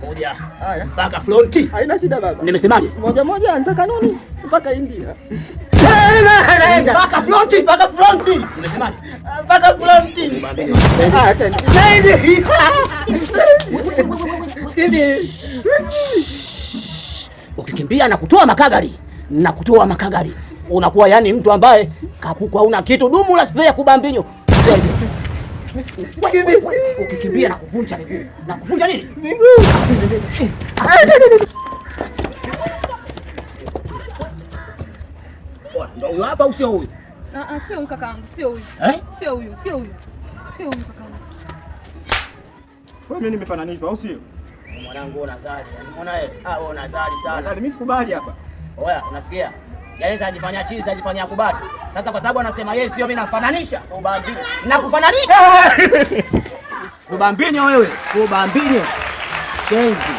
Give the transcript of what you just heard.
Moja. Haya. Mpaka fronti. Haina shida baba. Nimesemaje? Moja anza kanuni mpaka India. Mpaka fronti. Nimesemaje? Mpaka fronti. Ah, tena. Zaidi. Sikili. Ukikimbia na kutoa makagari. Unakuwa yani mtu ambaye kapukwa una kitu dumu la spray ya kubambinyo. Ukikimbia na kuvunja miguu. Na kuvunja nini? Miguu. Ndio huyo hapa au sio huyu? Sio huyu kakaangu, sio huyu. Sio huyu kakaangu. Wewe mimi nimefananishwa au sio? Mwanangu unazali. Unaona wewe? Wewe unazali sana. Mimi sikubali hapa. Oya, unasikia? Yaani ajifanya chizi, ajifanya kubali. Sasa kwa sababu anasema yeye sio, mimi namfananisha. Ubambini. Nakufananisha. Kubambini wewe. Kubambini. Shenzi.